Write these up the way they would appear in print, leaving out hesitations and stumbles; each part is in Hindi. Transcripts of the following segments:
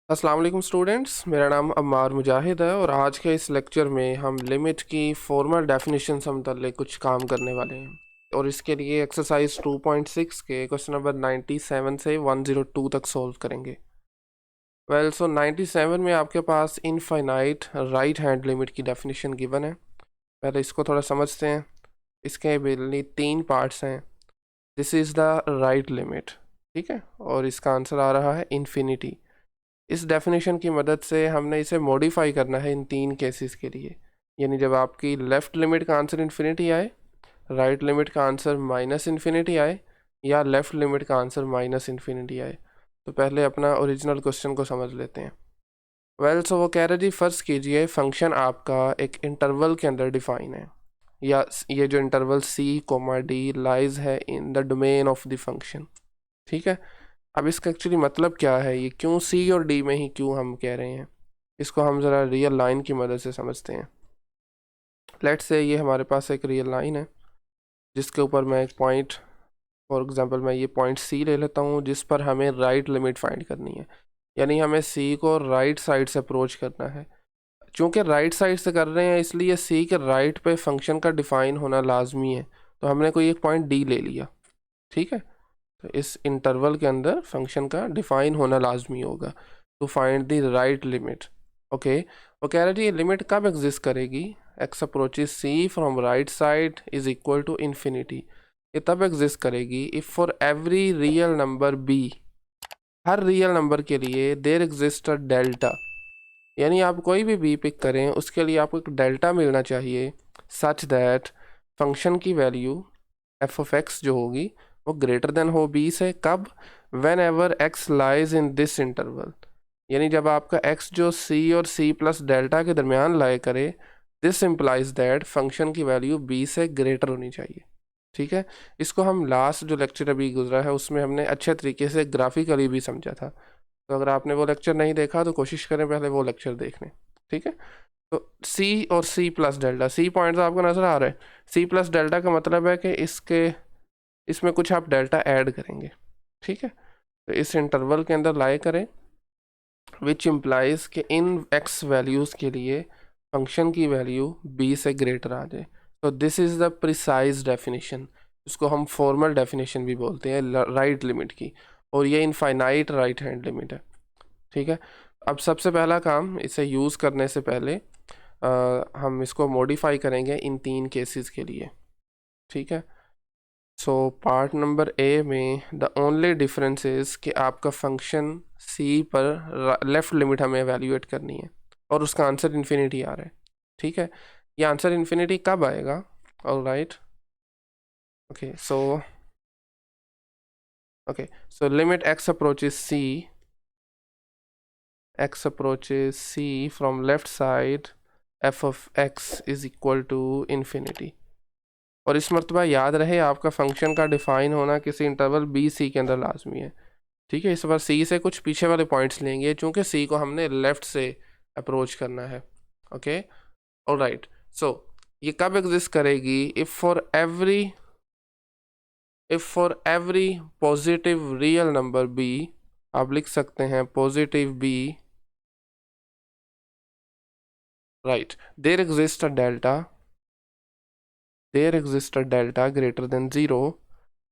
अस्सलाम वालेकुम स्टूडेंट्स, मेरा नाम अम्मार मुजाहिद है और आज के इस लेक्चर में हम लिमिट की फॉर्मल डेफिनेशन से मुतल्लिक़ कुछ काम करने वाले हैं। और इसके लिए एक्सरसाइज 2.6 के क्वेश्चन नंबर 97 से 102 तक सॉल्व करेंगे। सो 97 में आपके पास इनफाइनाइट राइट हैंड लिमिट की डेफिनेशन गिवन है। पहले इसको थोड़ा समझते हैं। इसके बेसिकली 3 पार्ट्स हैं। This is the right limit, ठीक है, और इसका आंसर आ रहा है इन्फिनिटी। इस डेफिनेशन की मदद से हमने इसे मॉडिफाई करना है इन 3 केसेस के लिए। यानी जब आपकी लेफ़्ट लिमिट का आंसर इन्फिनिटी आए, राइट लिमिट का आंसर माइनस इन्फिनिटी आए, या लेफ़्ट लिमिट का आंसर माइनस इन्फिनिटी आए। तो पहले अपना ओरिजिनल क्वेश्चन को समझ लेते हैं। सो वो कह रहे जी, फ़र्ज़ कीजिए फंक्शन आपका एक इंटरवल के अंदर डिफ़ाइन है, या ये जो इंटरवल C, D लाइज है in the domain of the function, ठीक है। अब इसका एक्चुअली मतलब क्या है, ये क्यों सी और डी में ही क्यों हम कह रहे हैं, इसको हम ज़रा रियल लाइन की मदद से समझते हैं। लेट्स से ये हमारे पास एक रियल लाइन है जिसके ऊपर मैं एक पॉइंट, फॉर एग्जांपल मैं ये पॉइंट सी ले लेता हूँ, जिस पर हमें राइट लिमिट फाइंड करनी है। यानी हमें सी को राइट साइड से अप्रोच करना है। चूँकि राइट साइड से कर रहे हैं इसलिए सी के राइट पे फंक्शन का डिफ़ाइन होना लाजमी है। तो हमने कोई एक पॉइंट डी ले लिया, ठीक है। तो इस इंटरवल के अंदर फंक्शन का डिफाइन होना लाजमी होगा to find the right limit. Okay, वो कह रहे थे ये लिमिट कब एग्जिस्ट करेगी, x approaches c from right side is equal to infinity. ये तब एग्जिस्ट करेगी if for every real number b, हर रियल नंबर के लिए देर एग्जिस्ट अ डेल्टा। यानी आप कोई भी बी पिक करें उसके लिए आपको एक डेल्टा मिलना चाहिए, सच दैट फंक्शन की वैल्यू एफ ऑफ एक्स जो होगी वो ग्रेटर देन हो बी से। कब? When ever x lies in this interval. यानी जब आपका एक्स जो सी और सी प्लस डेल्टा के दरमियान लाए करे, दिस इम्प्लाइज दैट फंक्शन की वैल्यू बी से ग्रेटर होनी चाहिए, ठीक है। इसको हम लास्ट जो लेक्चर अभी गुजरा है उसमें हमने अच्छे तरीके से ग्राफिकली भी समझा था। तो अगर आपने वो लेक्चर नहीं देखा तो कोशिश करें पहले वो लेक्चर देखने, ठीक है। तो सी और c plus delta, c point आपको नज़र आ रहा है। सी प्लस डेल्टा का मतलब है कि इसमें कुछ आप डेल्टा ऐड करेंगे, ठीक है। तो इस इंटरवल के अंदर लाए करें, विच इम्प्लाइज कि इन एक्स वैल्यूज़ के लिए फंक्शन की वैल्यू बी से ग्रेटर आ जाए। तो this is the precise definition, इसको हम फॉर्मल डेफिनेशन भी बोलते हैं राइट लिमिट की, और ये इनफाइनाइट राइट हैंड लिमिट है, ठीक है। अब सबसे पहला काम, इसे यूज़ करने से पहले हम इसको मॉडिफाई करेंगे इन 3 केसेस के लिए, ठीक है। सो पार्ट नंबर ए में द ओनली डिफरेंस इज़ कि आपका फंक्शन सी पर लेफ़्ट लिमिट हमें एवेल्यूएट करनी है और उसका आंसर इन्फिनिटी आ रहा है, ठीक है। ये आंसर इन्फिनिटी कब आएगा? All right, okay, so limit x approaches c from left side f of x is equal to infinity. और इस मरतबा याद रहे आपका फंक्शन का डिफ़ाइन होना किसी इंटरवल बी सी के अंदर लाजमी है, ठीक है। इस बार सी से कुछ पीछे वाले पॉइंट्स लेंगे चूँकि सी को हमने लेफ़्ट से अप्रोच करना है, ओके। ऑलराइट, सो ये कब एग्जिस्ट करेगी? If for every positive real number b, आप लिख सकते हैं positive b, right, there exist a delta greater than 0।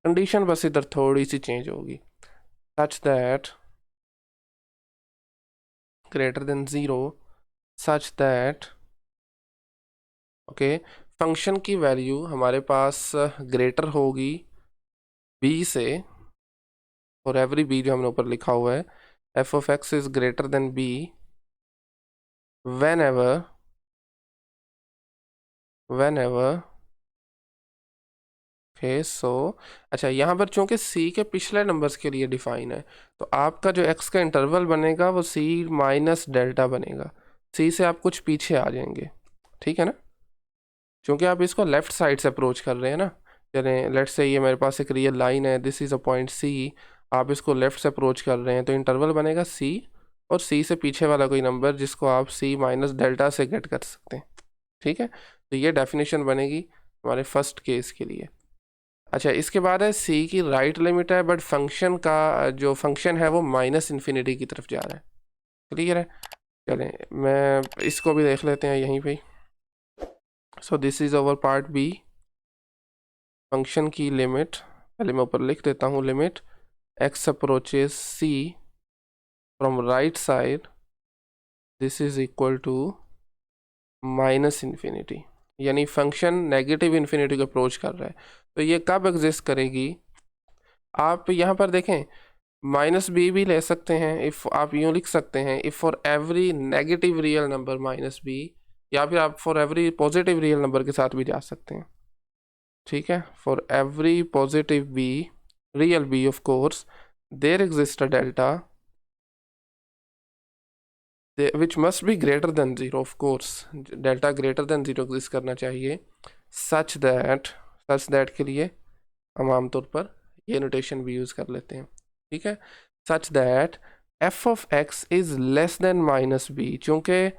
Condition बस इधर थोड़ी सी चेंज होगी, such that greater than 0, such that okay, function की वैल्यू हमारे पास ग्रेटर होगी बी से, और एवरी बी जो हमने ऊपर लिखा हुआ है, F of x is greater than B whenever okay. So अच्छा, यहाँ पर चूंकि सी के पिछले नंबर्स के लिए डिफाइन है, तो आपका जो एक्स का इंटरवल बनेगा वो सी माइनस डेल्टा बनेगा। सी से आप कुछ पीछे आ जाएंगे, ठीक है ना, क्योंकि आप इसको लेफ्ट साइड से अप्रोच कर रहे हैं ना। चलें, लेट्स से ये मेरे पास एक रियल लाइन है, this is a point c, आप इसको लेफ्ट से अप्रोच कर रहे हैं, तो इंटरवल बनेगा सी, और सी से पीछे वाला कोई नंबर जिसको आप सी माइनस डेल्टा से गेट कर सकते हैं, ठीक है। तो ये डेफिनेशन बनेगी हमारे फर्स्ट केस के लिए। अच्छा, इसके बाद है सी की राइट लिमिट है, बट फंक्शन का जो फंक्शन है वो माइनस इन्फिनिटी की तरफ जा रहा है, क्लियर है? चलें मैं इसको भी देख लेते हैं यहीं पे। So this is over part b, function की लिमिट। पहले मैं ऊपर लिख देता हूँ, limit x approaches c from right side, this is equal to minus infinity, यानी फंक्शन नेगेटिव इन्फिनिटी को अप्रोच कर रहा है। तो ये कब एग्जिस्ट करेगी? आप यहाँ पर देखें, माइनस बी भी ले सकते हैं, इफ़ आप यूँ लिख सकते हैं, if for every negative real number minus b, या फिर आप for every positive real number के साथ भी जा सकते हैं। ठीक है, for every positive b, real b of course, there exist a delta which must be greater than zero, of course delta greater than zero exist करना चाहिए, सच दैट के लिए हम आमतौर पर ये नोटेशन भी यूज़ कर लेते हैं। ठीक है, such that f of x is less than minus b, चूँकि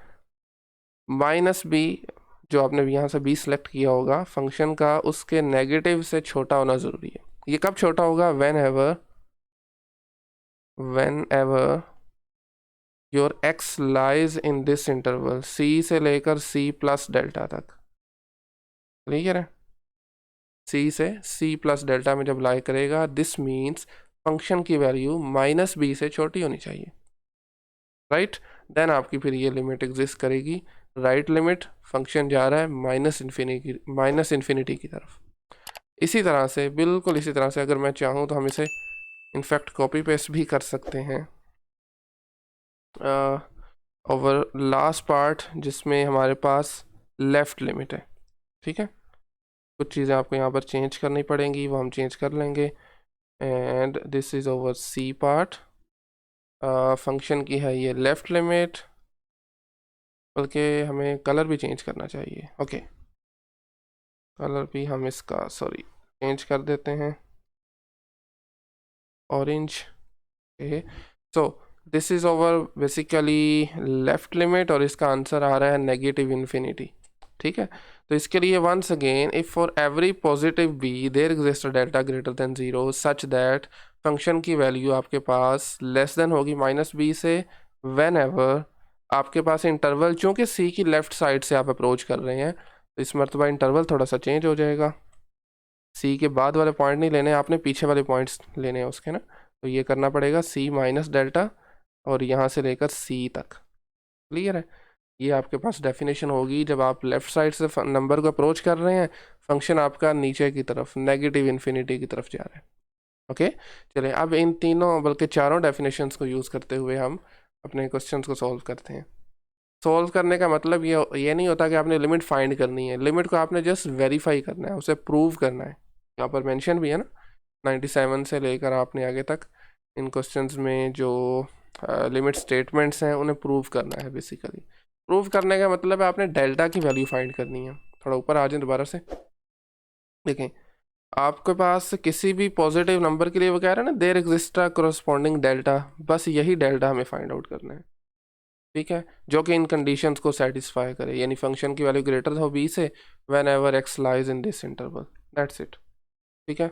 माइनस बी जो आपने यहाँ से बी सेलेक्ट किया होगा फंक्शन का, उसके नेगेटिव से छोटा होना ज़रूरी है। ये कब छोटा होगा? When ever your x lies in this interval, c से लेकर c प्लस डेल्टा तक। क्लियर है? c से c प्लस डेल्टा में जब लाई करेगा, दिस मीन्स फंक्शन की वैल्यू माइनस बी से छोटी होनी चाहिए, राइट? देन आपकी फिर ये लिमिट एग्जिस्ट करेगी, राइट लिमिट, फंक्शन जा रहा है माइनस इन्फिनिटी की तरफ। इसी तरह से, बिल्कुल इसी तरह से, अगर मैं चाहूँ तो हम इसे इनफैक्ट कॉपी पेस्ट भी कर सकते हैं ओवर लास्ट पार्ट जिसमें हमारे पास लेफ़्ट लिमिट है। ठीक है, कुछ चीज़ें आपको यहाँ पर चेंज करनी पड़ेंगी, वो हम चेंज कर लेंगे। And this is over c part, function की है ये लेफ़्ट लिमिट, बल्कि हमें कलर भी चेंज करना चाहिए। ओके, कलर भी हम इसका चेंज कर देते हैं, orange. So this is over basically left limit, और इसका आंसर आ रहा है नेगेटिव इन्फिनिटी। ठीक है, तो इसके लिए once again, if for every positive b there exist delta greater than zero such that function की वैल्यू आपके पास लेस देन होगी माइनस बी से, वेन एवर आपके पास इंटरवल, चूँकि सी की लेफ़्ट साइड से आप अप्रोच कर रहे हैं, तो इस मरतबा इंटरवल थोड़ा सा चेंज हो जाएगा। सी के बाद वाले पॉइंट नहीं लेने, आपने पीछे वाले पॉइंट्स लेने हैं उसके ना, तो ये करना पड़ेगा सी माइनस डेल्टा और यहाँ से लेकर सी तक। क्लियर है? ये आपके पास डेफिनेशन होगी जब आप लेफ़्ट साइड से नंबर को अप्रोच कर रहे हैं, फंक्शन आपका नीचे की तरफ नेगेटिव इन्फिनिटी की तरफ जा रहा है। ओके, चलिए अब इन तीनों बल्कि चारों डेफिनेशंस को यूज़ करते हुए हम अपने क्वेश्चंस को सॉल्व करते हैं। सॉल्व करने का मतलब ये नहीं होता कि आपने लिमिट फाइंड करनी है, लिमिट को आपने जस्ट वेरीफाई करना है, उसे प्रूव करना है। यहाँ पर मेंशन भी है ना, 97 से लेकर आपने आगे तक इन क्वेश्चंस में जो लिमिट स्टेटमेंट्स हैं उन्हें प्रूव करना है। बेसिकली प्रूव करने का मतलब है आपने डेल्टा की वैल्यू फाइंड करनी है। थोड़ा ऊपर आ जाए दोबारा से, देखें आपके पास किसी भी पॉजिटिव नंबर के लिए वो कह रहा है ना, there exist a corresponding delta, बस यही डेल्टा हमें फाइंड आउट करना है। ठीक है, जो कि इन कंडीशंस को सेटिस्फाई करे, यानी फंक्शन की वैल्यू ग्रेटर हो बी से when ever x lies in this interval, that's it. ठीक है,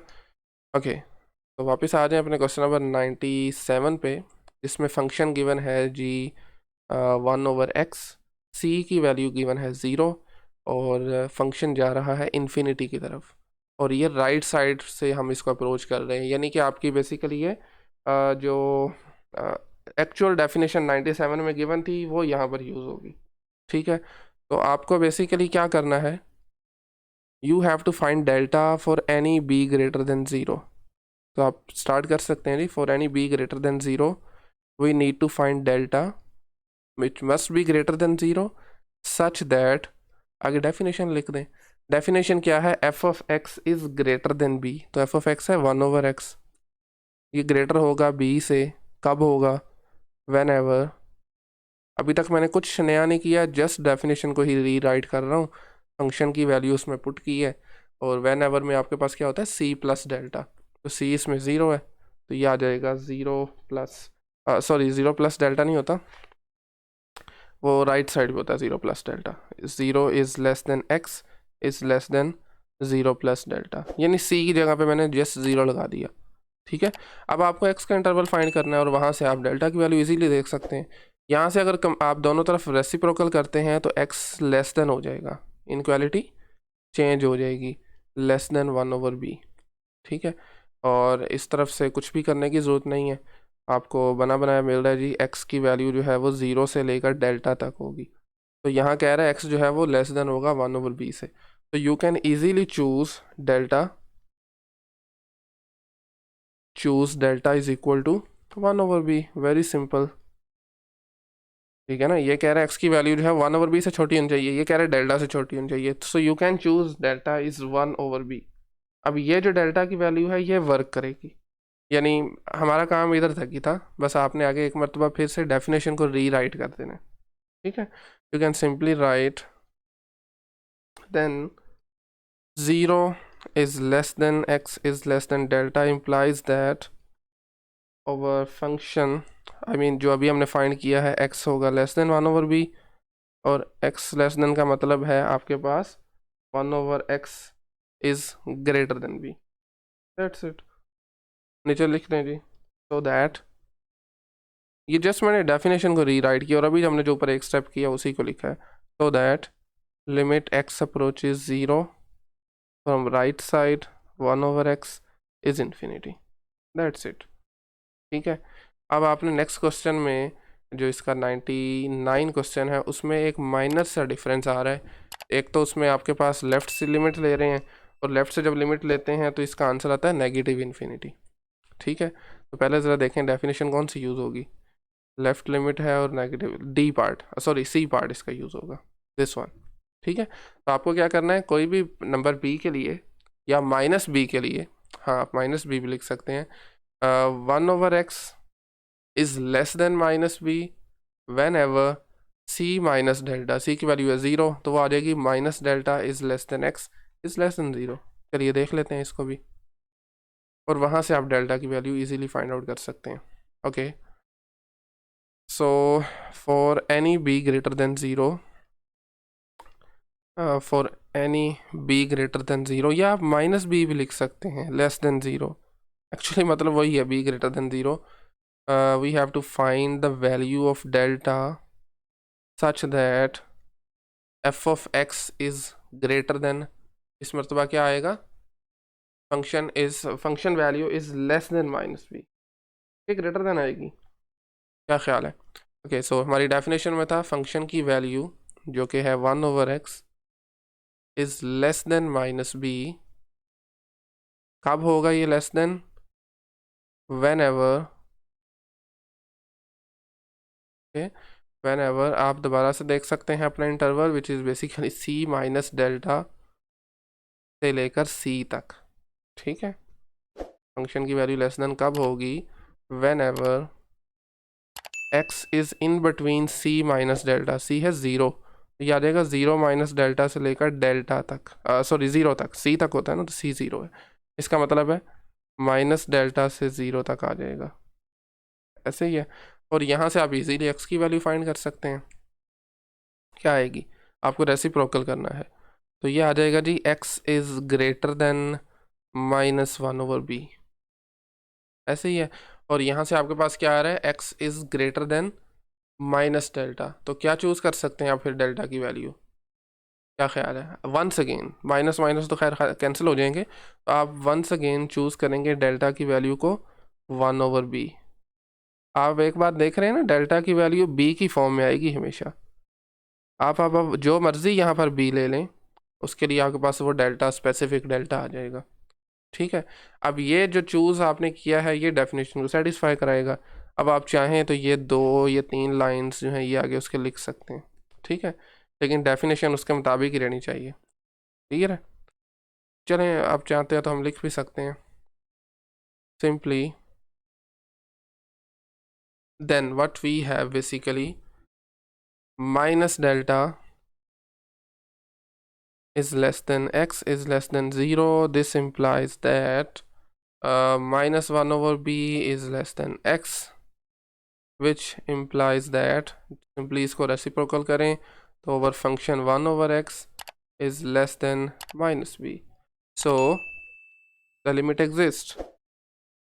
ओके, तो वापस आ जाएं अपने क्वेश्चन नंबर 97 पे, जिसमें फंक्शन गिवन है जी 1/x, सी की वैल्यू गिवन है 0 और फंक्शन जा रहा है इन्फिनिटी की तरफ, और ये राइट साइड से हम इसको अप्रोच कर रहे हैं, यानी कि आपकी बेसिकली ये जो एक्चुअल डेफिनेशन 97 में गिवन थी वो यहाँ पर यूज़ होगी। ठीक है, तो आपको बेसिकली क्या करना है, you have to find delta for any B greater than 0। तो आप स्टार्ट कर सकते हैं जी, for any B greater than 0 we need to find delta which must be greater than 0 such that, आगे डेफिनेशन लिख दें। डेफिनेशन क्या है, F of x is greater than B, तो एफ ऑफ एक्स है 1/x, ये ग्रेटर होगा बी से, कब होगा, वेन एवर, अभी तक मैंने कुछ नया नहीं किया, जस्ट डेफिनेशन को ही री राइट कर रहा हूँ, फंक्शन की वैल्यू उसमें पुट की है, और वेन एवर में आपके पास क्या होता है, सी प्लस डेल्टा, तो सी इसमें 0 है, तो ये आ जाएगा 0 प्लस 0 प्लस डेल्टा नहीं होता, वो राइट साइड पे होता है 0 plus delta, 0 is less then x is less then 0 plus delta, यानी सी की जगह पे मैंने जस्ट 0 लगा दिया। ठीक है, अब आपको एक्स का इंटरवल फाइंड करना है और वहाँ से आप डेल्टा की वैल्यू इजीली देख सकते हैं। यहाँ से अगर आप दोनों तरफ रेसिप्रोकल करते हैं तो x लेस देन हो जाएगा, इनक्वालिटी चेंज हो जाएगी, लेस देन 1/b। ठीक है, और इस तरफ से कुछ भी करने की ज़रूरत नहीं है, आपको बना बनाया मिल रहा है जी। x की वैल्यू जो है वो 0 से लेकर डेल्टा तक होगी। तो यहाँ कह रहा है x जो है वो लेस देन होगा 1/b से। तो you can easily choose delta is equal to 1/b, very simple. ठीक है ना, ये कह रहा है x की वैल्यू जो है 1/b से छोटी होनी चाहिए, ये कह रहा है डेल्टा से छोटी होनी चाहिए। So you can choose delta is 1/b। अब ये जो डेल्टा की वैल्यू है ये वर्क करेगी, यानी हमारा काम इधर तक ही था, बस आपने आगे एक मरतबा फिर से डेफिनेशन को री राइट कर देना है। ठीक है, you can simply write then 0 is less than x is less than delta implies that our function, I mean जो अभी हमने फाइंड किया है x होगा लेस देन 1/b, और x लेस देन का मतलब है आपके पास 1/x is greater than b। That's it, नीचे लिख दें जी। सो दैट ये जस्ट मैंने डेफिनेशन को रीराइट किया और अभी हमने जो ऊपर एक स्टेप किया उसी को लिखा है। So that limit x approaches 0 from right side 1/x is infinity. That's it. ठीक है, अब आपने नेक्स्ट क्वेश्चन में जो इसका 99 क्वेश्चन है उसमें एक माइनर सा डिफरेंस आ रहा है। एक तो उसमें आपके पास लेफ़्ट से लिमिट ले रहे हैं, और लेफ़्ट से जब लिमिट लेते हैं तो इसका आंसर आता है नेगेटिव इन्फिनिटी। ठीक है, तो पहले ज़रा देखें डेफिनेशन कौन सी यूज़ होगी। लेफ़्ट लिमिट है और negative D part, sorry C part इसका यूज़ होगा, दिस वन। ठीक है, तो आपको क्या करना है, कोई भी नंबर बी के लिए या -b के लिए, हाँ आप -b भी लिख सकते हैं, 1/x is less than -b whenever c minus delta, c की वैल्यू है 0 तो वो आ जाएगी minus delta is less then x is less then 0। चलिए देख लेते हैं इसको भी, और वहाँ से आप डेल्टा की वैल्यू इजीली फाइंड आउट कर सकते हैं। Okay, so for any b greater than 0, for any b greater than 0, या आप -b भी लिख सकते हैं, लेस देन 0, एक्चुअली मतलब वही है, b greater than 0, we have to find the value of delta such that f of x is greater than, इस मरतबा क्या आएगा, function value is less then -b, ये ग्रेटर देन आएगी, क्या ख्याल है। ओके, सो हमारी डेफिनेशन में था फंक्शन की वैल्यू जो कि है 1/x is less then -b। कब होगा ये less than, when ever, whenever आप दोबारा से देख सकते हैं अपना interval which is basically c minus delta से लेकर c तक। ठीक है, फंक्शन की वैल्यू लेस देन कब होगी, when ever x is in between c minus delta, c है 0, ये आ जाएगा 0 माइनस डेल्टा से लेकर डेल्टा तक, सॉरी 0 तक, c तक होता है ना, तो c 0 है, इसका मतलब है माइनस डेल्टा से 0 तक आ जाएगा, ऐसे ही है। और यहाँ से आप इजीली x की वैल्यू फाइंड कर सकते हैं, क्या आएगी, आपको रेसिप्रोकल करना है, तो ये आ जाएगा जी x is greater than -1/b, ऐसे ही है। और यहाँ से आपके पास क्या आ रहा है, x is greater then minus delta, तो क्या चूज़ कर सकते हैं आप फिर डेल्टा की वैल्यू, क्या ख्याल है। वंस अगेन माइनस माइनस तो खैर कैंसिल हो जाएंगे, तो आप वंस अगेन चूज़ करेंगे डेल्टा की वैल्यू को 1/b। आप एक बात देख रहे हैं ना, डेल्टा की वैल्यू b की फॉर्म में आएगी हमेशा, आप अब जो मर्ज़ी यहाँ पर b ले लें, उसके लिए आपके पास वो डेल्टा स्पेसिफिक डेल्टा आ जाएगा। ठीक है, अब ये जो चूज़ आपने किया है ये डेफिनेशन को सेटिस्फाई कराएगा। अब आप चाहें तो ये 2 या 3 लाइंस जो हैं ये आगे उसके लिख सकते हैं। ठीक है, लेकिन डेफिनेशन उसके मुताबिक ही रहनी चाहिए। ठीक है, चलें आप चाहते हैं तो हम लिख भी सकते हैं simply, then what we have basically minus delta is less than x is less than 0, this implies that -1/b is less than x, which implies that, simply इसको reciprocal करें तो our function 1/x is less than -b, so the limit exists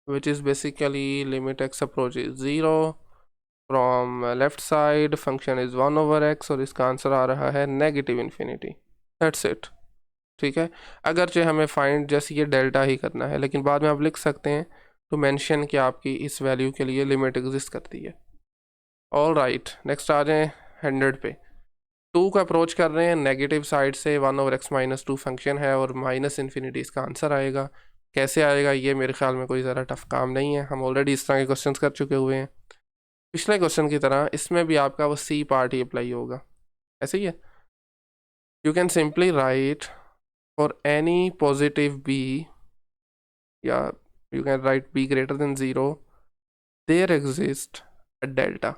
which is basically limit x approaches 0 from left side function is 1/x और इसका आंसर आ रहा है नेगेटिव इन्फिनिटी। That's it. ठीक है, अगरचे हमें फाइंड जैसे ये डेल्टा ही करना है, लेकिन बाद में आप लिख सकते हैं टू मेंशन कि आपकी इस वैल्यू के लिए लिमिट एग्जिस्ट करती है। ऑल राइट, नेक्स्ट आ जाएँ 100 पे। 2 का अप्रोच कर रहे हैं नेगेटिव साइड से, 1/x-2 फंक्शन है और माइनस इन्फिनिटी इसका आंसर आएगा। कैसे आएगा ये मेरे ख्याल में कोई ज़रा टफ काम नहीं है, हम ऑलरेडी इस तरह के क्वेश्चंस कर चुके हुए हैं। पिछले क्वेश्चन की तरह इसमें भी आपका वो सी पार्ट ही अप्लाई होगा, ऐसे ही है। You can simply write for any positive B, या you can write b greater than 0 there exist a delta,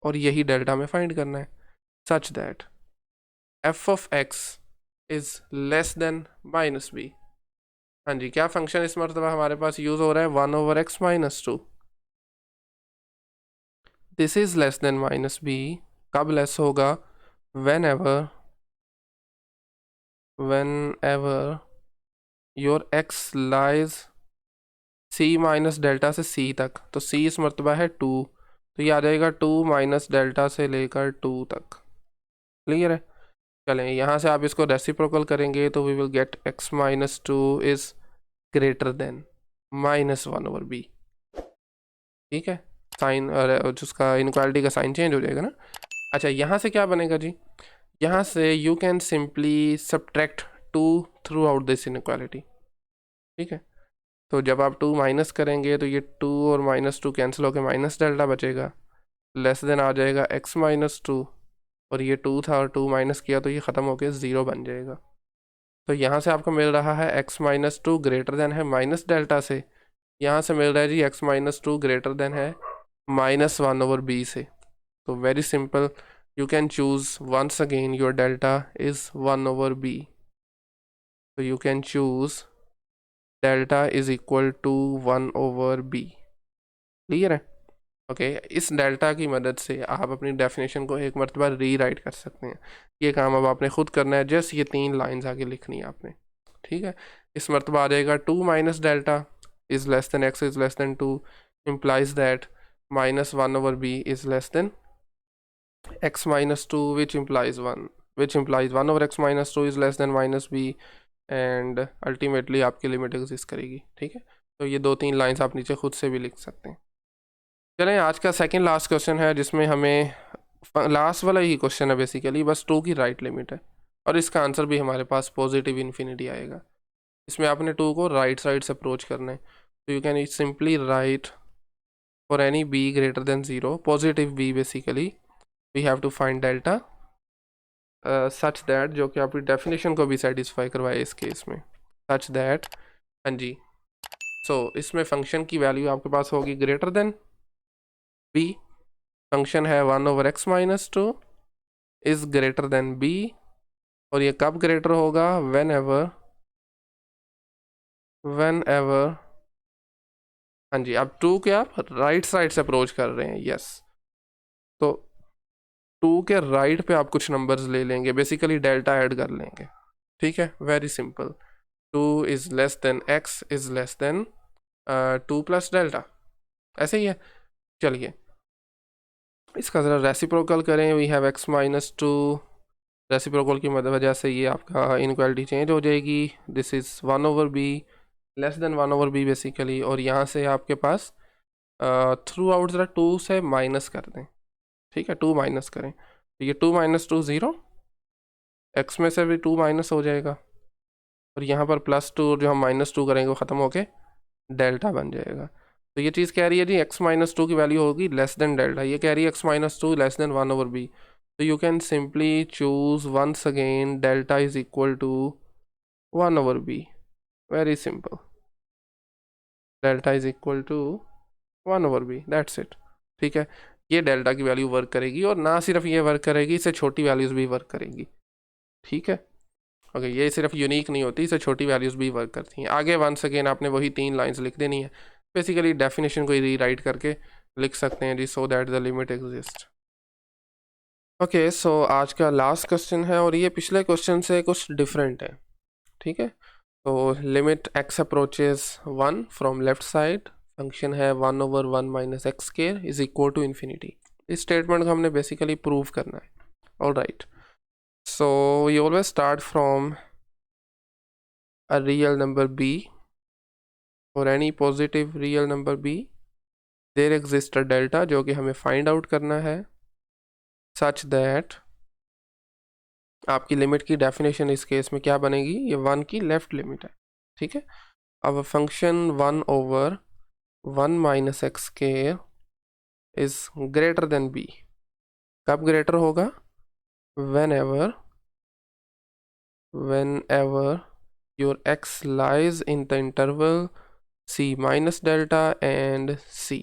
और यही डेल्टा हमें फाइंड करना है, such that f of x is less than minus b। हाँ जी, क्या फंक्शन इस मरतबा हमारे पास यूज हो रहा है, 1/x-2। This is less than minus b, कब लेस होगा, whenever your x lies c minus delta से c तक, तो c इस मरतबा है 2, तो ये आ जाएगा 2 माइनस डेल्टा से लेकर 2 तक। क्लियर है? चलें, यहाँ से आप इसको रेसिप्रोकल करेंगे तो we will get x-2 is greater than -1/b। ठीक है, साइन जिसका इनक्वालिटी का साइन चेंज हो जाएगा ना। अच्छा, यहाँ से क्या बनेगा जी, यहाँ से you can simply subtract 2 through out this inequality. ठीक है, तो जब आप 2 माइनस करेंगे तो ये 2 और -2 कैंसिल होकर माइनस डेल्टा बचेगा, लेस देन आ जाएगा x-2, और ये 2 था और 2 माइनस किया तो ये ख़त्म होकर 0 बन जाएगा। तो यहाँ से आपको मिल रहा है x-2 ग्रेटर देन है माइनस डेल्टा से, यहाँ से मिल रहा है जी x-2 ग्रेटर देन है -1/b से। तो very simple, you can choose once again your delta is 1/b, so you can choose delta is equal to 1/b। Clear है? ओके, इस डेल्टा की मदद से आप अपनी डेफिनेशन को एक मरतबा री राइट कर सकते हैं। ये काम अब आपने खुद करना है, जस्ट ये 3 लाइंस आगे लिखनी है आपने। ठीक है, इस मरतबा आ जाएगा 2 minus delta is less then x is less then 2 implies that -1/b is less than x-2 which implies 1/x-2 is less than -b, and ultimately आपकी लिमिट एग्जिस्ट करेगी। ठीक है, तो ये 2-3 लाइंस आप नीचे खुद से भी लिख सकते हैं। चलें, आज का सेकंड लास्ट क्वेश्चन है जिसमें हमें लास्ट वाला ही क्वेश्चन है बेसिकली, बस 2 की राइट लिमिट है और इसका आंसर भी हमारे पास पॉजिटिव इन्फिनिटी आएगा। इसमें आपने 2 को राइट साइड से अप्रोच करना है, तो you can simply write for any b greater than 0 positive b basically we have to find delta such that, जो कि आपकी डेफिनेशन को भी सेटिस्फाई करवाए इस केस में, सच दैट। हाँ जी, सो इसमें फंक्शन की वैल्यू आपके पास होगी ग्रेटर देन b, फंक्शन है 1/x-2 is greater than b, और ये कब ग्रेटर होगा, वेन एवर हाँ जी, अब 2 के आप राइट साइड से अप्रोच कर रहे हैं, यस, तो 2 के राइट पे आप कुछ नंबर्स ले लेंगे, बेसिकली डेल्टा ऐड कर लेंगे। ठीक है, very simple, 2 is less then x is less then 2 plus delta, ऐसे ही है। चलिए इसका ज़रा रेसिप्रोकल करें, वी हैव x-2, रेसिप्रोकल की वजह से ये आपका इनक्वालिटी चेंज हो जाएगी, this is 1/b less than 1/b basically, और यहाँ से आपके पास थ्रू आउट ज़रा 2 से माइनस कर दें। ठीक है, 2 माइनस करें तो ये 2 - 2 0, x में से भी 2 माइनस हो जाएगा, और यहाँ पर +2 जो हम -2 करेंगे वो ख़त्म होके डेल्टा बन जाएगा। तो ये चीज़ कह रही है जी x-2 की वैल्यू होगी लेस देन डेल्टा, ये कह रही है x-2 लेस देन 1/b, तो you can simply choose once again delta is equal to 1/b, very simple, delta is equal to 1/b, that's it. ठीक है, ये डेल्टा की वैल्यू वर्क करेगी, और ना सिर्फ ये वर्क करेगी, इससे छोटी वैल्यूज़ भी वर्क करेंगी। ठीक है, ओके, ये सिर्फ यूनिक नहीं होती, इससे छोटी वैल्यूज़ भी वर्क करती हैं। आगे वंस अगेन आपने वही 3 लाइंस लिख देनी है, बेसिकली डेफिनेशन को री राइट करके लिख सकते हैं जी, so that the limit exist. Okay, so आज का लास्ट क्वेश्चन है और ये पिछले क्वेश्चन से कुछ डिफरेंट है। ठीक है, तो limit x approaches 1 from left side, function है 1/1 - x² is equal to infinity. इस स्टेटमेंट को हमने बेसिकली प्रूव करना है। All right, so you always start from a real number b और any positive real number b, there exist a delta जो कि हमें फाइंड आउट करना है, सच दैट आपकी लिमिट की डेफिनेशन इस केस में क्या बनेगी, ये 1 की लेफ्ट लिमिट है। ठीक है, अब function 1/1 minus x square is greater than b। कब ग्रेटर होगा, whenever your x lies in the interval c minus delta and c।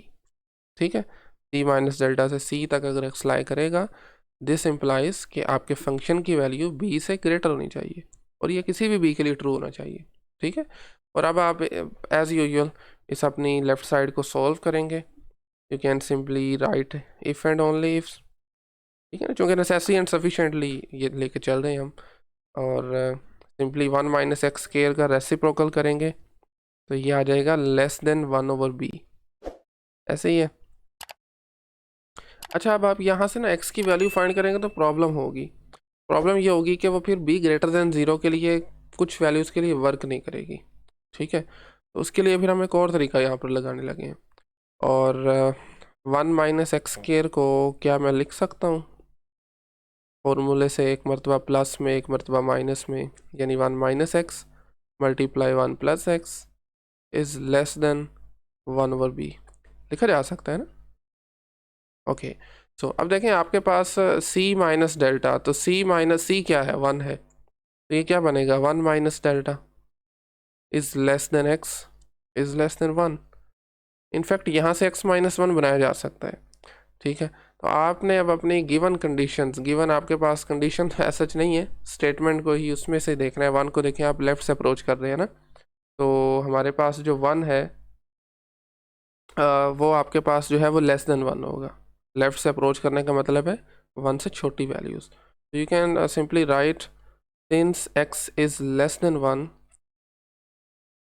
ठीक है, c माइनस डेल्टा से c तक अगर x लाई करेगा, दिस इम्प्लाइज कि आपके फंक्शन की वैल्यू b से ग्रेटर होनी चाहिए, और ये किसी भी b के लिए ट्रू होना चाहिए। ठीक है, और अब आप एज यूजुअल इस अपनी लेफ्ट साइड को सॉल्व करेंगे। You can simply right if and only if. ठीक है ना, चूँकि नेसेसरी एंड सफिशेंटली ये लेके चल रहे हैं हम, और सिंपली 1 माइनस एक्स स्क्वायर का रेसिप्रोकल करेंगे तो ये आ जाएगा लेस देन 1/b। ऐसे ही है। अच्छा, अब आप यहाँ से ना x की वैल्यू फाइंड करेंगे तो प्रॉब्लम होगी। प्रॉब्लम ये होगी कि वो फिर b ग्रेटर देन 0 के लिए कुछ वैल्यूज़ के लिए वर्क नहीं करेगी। ठीक है, तो उसके लिए फिर हम एक और तरीका यहाँ पर लगाने लगे हैं, और 1 माइनस एक्स स्क्वायर को क्या मैं लिख सकता हूँ फॉर्मूले से, एक मरतबा प्लस में एक मरतबा माइनस में, यानी 1 minus x multiply 1 plus x is less than 1/b लिखा जा सकता है ना। ओके, सो अब देखें आपके पास c माइनस डेल्टा, तो c माइनस c क्या है, 1 है, तो ये क्या बनेगा 1 minus delta is less then x is less then 1। In fact यहाँ से x माइनस 1 बनाया जा सकता है। ठीक है, तो आपने अब अपनी गिवन कंडीशंस, गिवन आपके पास कंडीशन तो सच नहीं है, स्टेटमेंट को ही उसमें से देखना है। 1 को देखें, आप लेफ्ट से अप्रोच कर रहे हैं ना, तो हमारे पास जो 1 है वो आपके पास जो है वो लेस देन 1 होगा। लेफ्ट से अप्रोच करने का मतलब है 1 से छोटी वैल्यूज़। तो you can simply right since x is less then 1,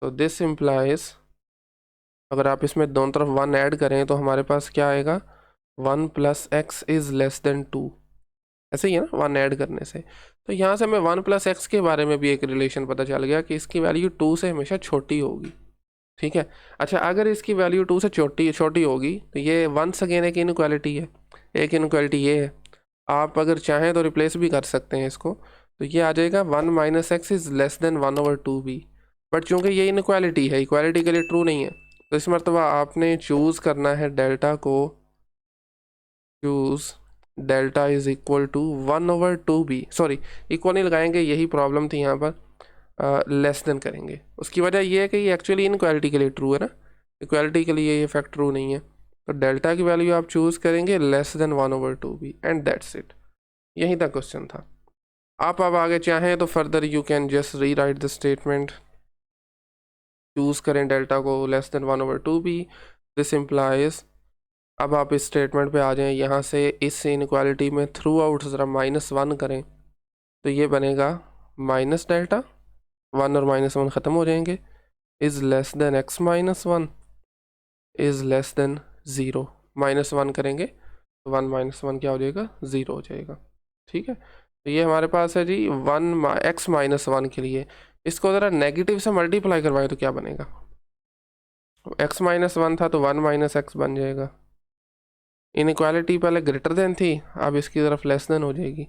तो दिस इम्प्लाइज अगर आप इसमें दोनों तरफ 1 ऐड करें तो हमारे पास क्या आएगा, 1 plus x is less then 2। ऐसे ही है ना, 1 ऐड करने से। तो यहाँ से हमें 1 प्लस एक्स के बारे में भी एक रिलेशन पता चल गया कि इसकी वैल्यू 2 से हमेशा छोटी होगी। ठीक है, अच्छा अगर इसकी वैल्यू 2 से छोटी छोटी होगी तो ये वंस अगेन एक इनक्वालिटी है। एक इनक्वालिटी ये है, आप अगर चाहें तो रिप्लेस भी कर सकते हैं इसको, तो ये आ जाएगा 1 minus x is less then 1/2b। But चूँकि ये इनक्वालिटी है, इक्वालिटी के लिए ट्रू नहीं है, तो इस मरतबा आपने चूज़ करना है डेल्टा को, choose delta is equal to 1/2b। Sorry, equal नहीं लगाएंगे, यही प्रॉब्लम थी यहाँ पर, लेस देन करेंगे। उसकी वजह ये है कि ये एक्चुअली इनक्वालिटी के लिए ट्रू है ना, इक्वालिटी के लिए ये फैक्ट ट्रू नहीं है। तो डेल्टा की वैल्यू आप चूज़ करेंगे less than 1/2b and that's it. यहीं तक क्वेश्चन था। आप अब आगे चाहें तो फर्दर यू कैन जस्ट री राइट द स्टेटमेंट, चूज़ करें डेल्टा को less than 1/2b। This implies, अब आप इस स्टेटमेंट पे आ जाएं, यहाँ से इस इनक्वालिटी में थ्रू आउट ज़रा -1 करें तो ये बनेगा माइनस डेल्टा, 1 और -1 ख़त्म हो जाएंगे, is less then x minus 1 is less then 0। -1 करेंगे तो 1 माइनस 1 क्या हो जाएगा, 0 हो जाएगा। ठीक है, तो ये हमारे पास है जी x माइनस 1 के लिए। इसको ज़रा नेगेटिव से मल्टीप्लाई करवाएं तो क्या बनेगा, x माइनस 1 था तो 1 माइनस एक्स बन जाएगा। इनक्वालिटी पहले ग्रेटर देन थी, अब इसकी तरफ लेस देन हो जाएगी।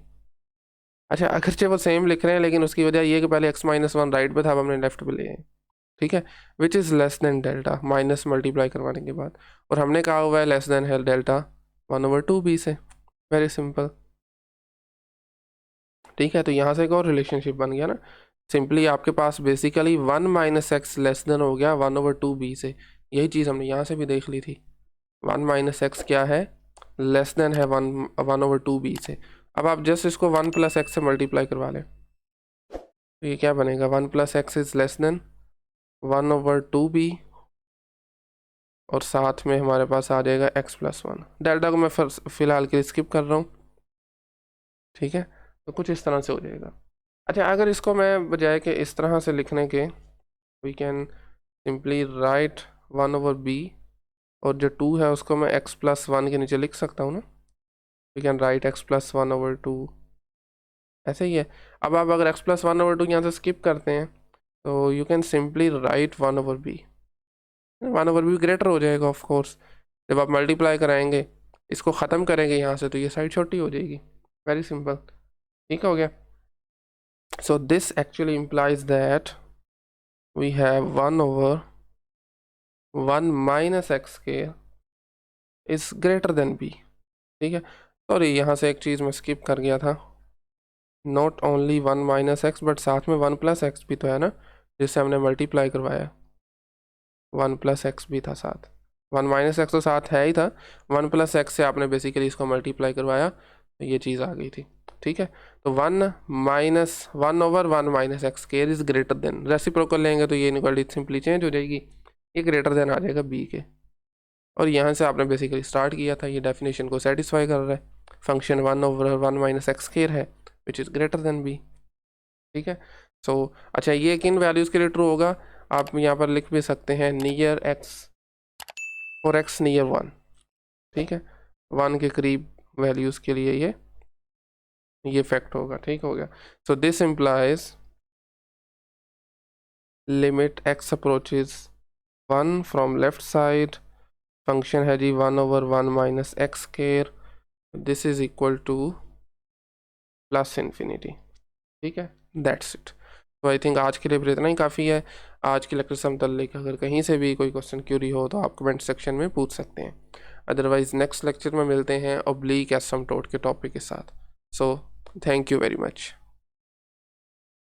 अच्छा, अगरचे वो सेम लिख रहे हैं लेकिन उसकी वजह ये कि पहले x माइनस 1 राइट पे था, अब हमने लेफ्ट पे ले आए। ठीक है, which is less then delta, minus multiply करवाने के बाद, और हमने कहा हुआ है लेस देन है डेल्टा 1/2b से। Very simple. ठीक है, तो यहाँ से एक और रिलेशनशिप बन गया ना, सिंपली आपके पास basically 1 minus X less than हो गया 1/2b से। यही चीज़ हमने यहाँ से भी देख ली थी, 1 माइनस एक्स क्या है, लेस देन है 1/2b से। अब आप जस्ट इसको 1 प्लस एक्स से मल्टीप्लाई करवा लें तो ये क्या बनेगा, 1 plus x is less then 1/2b, और साथ में हमारे पास आ जाएगा x प्लस 1। डेल्टा को मैं फ़िलहाल के लिए स्किप कर रहा हूँ। ठीक है, तो कुछ इस तरह से हो जाएगा। अच्छा, अगर इसको मैं बजाय के इस तरह से लिखने के, we can simply right 1/b, और जो 2 है उसको मैं x प्लस 1 के नीचे लिख सकता हूँ ना। We can write x plus 1/2, ऐसे ही है। अब आप अगर x प्लस 1/2 यहाँ से स्किप करते हैं तो you can simply right 1/b। 1/b greater हो जाएगा ऑफ कोर्स। जब आप मल्टीप्लाई कराएंगे, इसको ख़त्म करेंगे यहाँ से, तो ये साइड छोटी हो जाएगी। वेरी सिंपल, ठीक हो गया। So this actually implies that we have 1/1 minus x square is greater than b। ठीक है, सॉरी यहाँ से एक चीज़ मैं स्किप कर गया था। Not only 1 minus x but साथ में 1 प्लस एक्स भी तो है ना, जिससे हमने मल्टीप्लाई करवाया। 1 प्लस एक्स भी था साथ, 1 माइनस एक्स तो साथ है ही था, 1 प्लस एक्स से आपने बेसिकली इसको मल्टीप्लाई करवाया, तो ये चीज़ आ गई थी। ठीक है, तो 1/1 minus x square is greater then, reciprocal लेंगे तो ये इनइक्वालिटी सिंपली चेंज हो जाएगी, ये ग्रेटर देन आ जाएगा बी के। और यहाँ से आपने बेसिकली स्टार्ट किया था, ये डेफिनेशन को सेटिस्फाई कर रहा है। फंक्शन 1/1 माइनस एक्स स्क्वायर है which is greater than b. ठीक है, सो अच्छा ये किन वैल्यूज़ के लिए ट्रू होगा, आप यहाँ पर लिख भी सकते हैं नियर एक्स और एक्स नियर 1। ठीक है, 1 के करीब वैल्यूज़ के लिए ये फैक्ट होगा। ठीक हो गया। So this implies limit x approaches 1 from left side, function है जी 1/1 minus x square, this is equal two plus infinity. ठीक है, दैट्स इट। तो आई थिंक आज के लिए फिर इतना ही काफ़ी है। आज के लेक्चर से मुतल्लिक अगर कहीं से भी कोई क्वेश्चन क्यूरी हो तो आप कमेंट सेक्शन में पूछ सकते हैं। अदरवाइज़ नेक्स्ट लेक्चर में मिलते हैं ऑब्लीक एसिम्पटोट के टॉपिक के साथ। So thank you very much.